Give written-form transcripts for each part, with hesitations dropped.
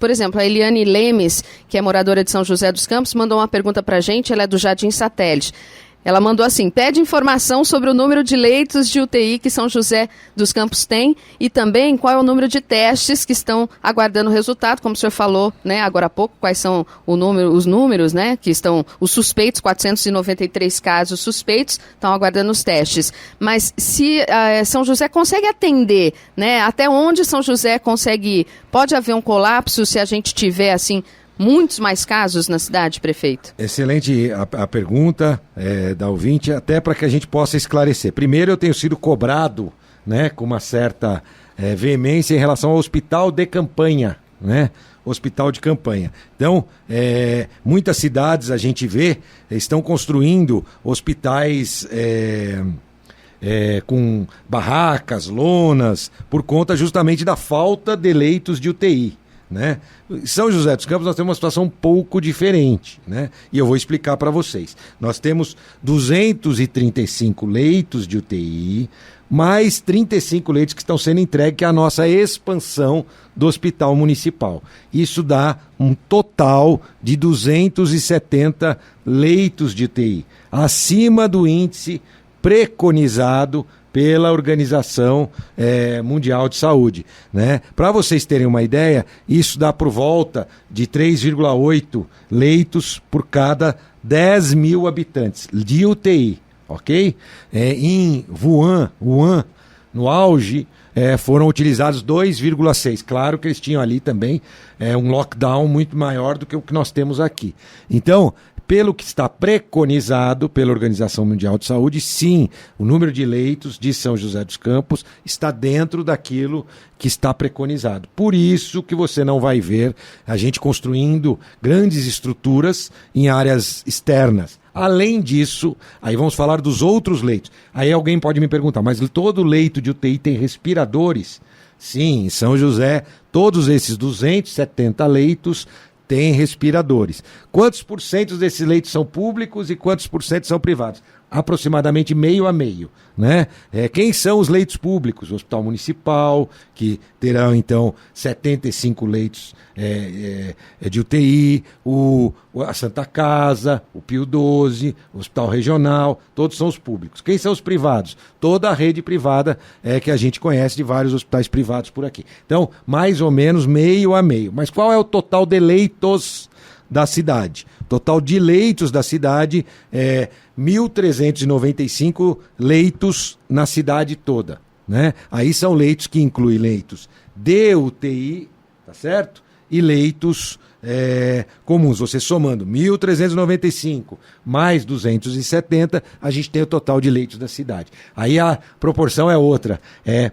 Por exemplo, a Eliane Lemes, que é moradora de São José dos Campos, mandou uma pergunta para a gente, ela é do Jardim Satélite. Ela mandou assim: pede informação sobre o número de leitos de UTI que São José dos Campos tem e também qual é o número de testes que estão aguardando o resultado, como o senhor falou, né, agora há pouco, quais são os números, né, que estão os suspeitos, 493 casos suspeitos, estão aguardando os testes. Mas se São José consegue atender, né, até onde São José consegue ir? Pode haver um colapso se a gente tiver, assim, muitos mais casos na cidade, prefeito? Excelente a pergunta da ouvinte, até para que a gente possa esclarecer. Primeiro, eu tenho sido cobrado, né, com uma certa veemência em relação ao hospital de campanha, né? Hospital de campanha. Então, muitas cidades a gente vê, estão construindo hospitais com barracas, lonas, por conta justamente da falta de leitos de UTI. Né? Em São José dos Campos nós temos uma situação um pouco diferente, né? E eu vou explicar para vocês. Nós temos 235 leitos de UTI, mais 35 leitos que estão sendo entregues à nossa expansão do Hospital Municipal. Isso dá um total de 270 leitos de UTI, acima do índice preconizado pela Organização Mundial de Saúde, né? Para vocês terem uma ideia, isso dá por volta de 3,8 leitos por cada 10 mil habitantes de UTI, ok? Em Wuhan, no auge, foram utilizados 2,6. Claro que eles tinham ali também um lockdown muito maior do que o que nós temos aqui. Então, pelo que está preconizado pela Organização Mundial de Saúde, sim, o número de leitos de São José dos Campos está dentro daquilo que está preconizado. Por isso que você não vai ver a gente construindo grandes estruturas em áreas externas. Além disso, aí vamos falar dos outros leitos. Aí alguém pode me perguntar, mas todo leito de UTI tem respiradores? Sim, em São José, todos esses 270 leitos têm respiradores. Quantos por cento desses leitos são públicos e quantos por cento são privados? Aproximadamente meio a meio, né? Quem são os leitos públicos? O Hospital Municipal, que terão então 75 leitos de UTI, a Santa Casa, o Pio XII, o Hospital Regional, todos são os públicos. Quem são os privados? Toda a rede privada que a gente conhece de vários hospitais privados por aqui. Então, mais ou menos meio a meio. Mas qual é o total de leitos da cidade? Total de leitos da cidade 1.395 leitos na cidade toda, né? Aí são leitos que incluem leitos de UTI, tá certo? E leitos comuns. Você somando 1.395 mais 270, a gente tem o total de leitos da cidade. Aí a proporção é outra,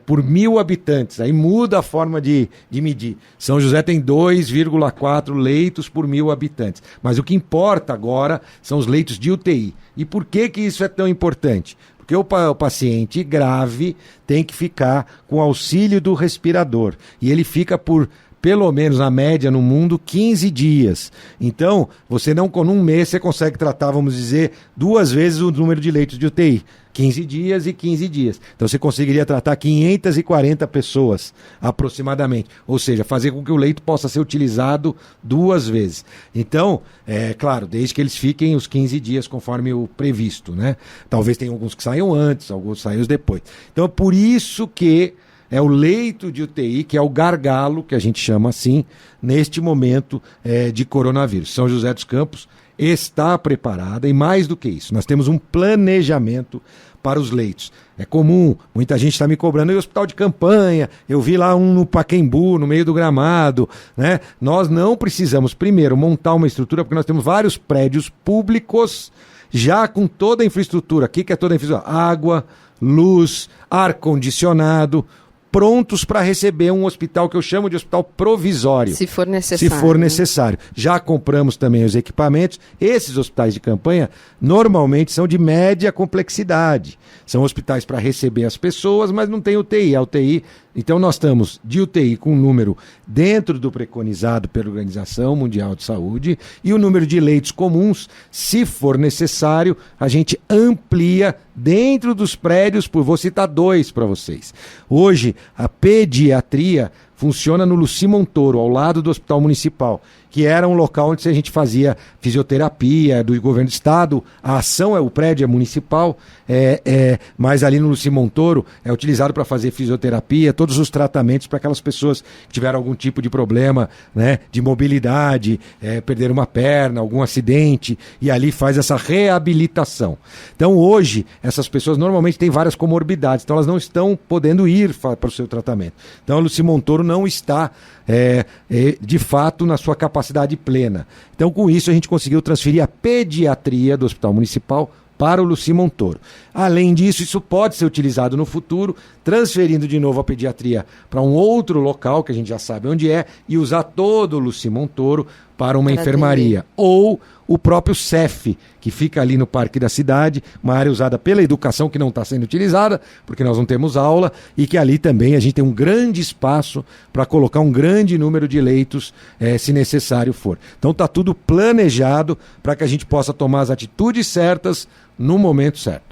por 1.000 habitantes, aí muda a forma de medir. São José tem 2,4 leitos por 1.000 habitantes, mas o que importa agora são os leitos de UTI. E por que isso é tão importante? Porque o paciente grave tem que ficar com auxílio do respirador, e ele fica por pelo menos na média no mundo, 15 dias. Então, você não, com um mês, você consegue tratar, vamos dizer, 2 vezes o número de leitos de UTI. 15 dias e 15 dias. Então, você conseguiria tratar 540 pessoas, aproximadamente. Ou seja, fazer com que o leito possa ser utilizado 2 vezes. Então, claro, desde que eles fiquem os 15 dias, conforme o previsto, né? Talvez tenham alguns que saiam antes, alguns saiam depois. Então, é por isso que é o leito de UTI, que é o gargalo, que a gente chama assim, neste momento de coronavírus. São José dos Campos está preparada, e mais do que isso, nós temos um planejamento para os leitos. É comum, muita gente está me cobrando, e o hospital de campanha, eu vi lá um no Pacaembu, no meio do gramado, né? Nós não precisamos, primeiro, montar uma estrutura, porque nós temos vários prédios públicos, já com toda a infraestrutura. O que é toda a infraestrutura? Água, luz, ar-condicionado, prontos para receber um hospital que eu chamo de hospital provisório. Se for necessário. Se for necessário. Já compramos também os equipamentos. Esses hospitais de campanha normalmente são de média complexidade. São hospitais para receber as pessoas, mas não tem UTI. A UTI, então nós estamos de UTI com um número dentro do preconizado pela Organização Mundial de Saúde, e o número de leitos comuns, se for necessário, a gente amplia dentro dos prédios, vou citar 2 para vocês. Hoje, a pediatria funciona no Luci Montoro, ao lado do Hospital Municipal, que era um local onde a gente fazia fisioterapia do governo do estado. A ação, o prédio é municipal, mas ali no Luci Montoro é utilizado para fazer fisioterapia, todos os tratamentos para aquelas pessoas que tiveram algum tipo de problema, né, de mobilidade, perderam uma perna, algum acidente, e ali faz essa reabilitação. Então hoje, essas pessoas normalmente têm várias comorbidades, então elas não estão podendo ir para o seu tratamento. Então a Luci Montoro não está, de fato, na sua capacidade plena. Então, com isso, a gente conseguiu transferir a pediatria do Hospital Municipal para o Luci Montoro. Além disso, isso pode ser utilizado no futuro, transferindo de novo a pediatria para um outro local, que a gente já sabe onde é, e usar todo o Luci Montoro para uma enfermaria. Ou o próprio CEF, que fica ali no Parque da Cidade, uma área usada pela educação que não está sendo utilizada, porque nós não temos aula, e que ali também a gente tem um grande espaço para colocar um grande número de leitos, se necessário for. Então está tudo planejado para que a gente possa tomar as atitudes certas no momento certo.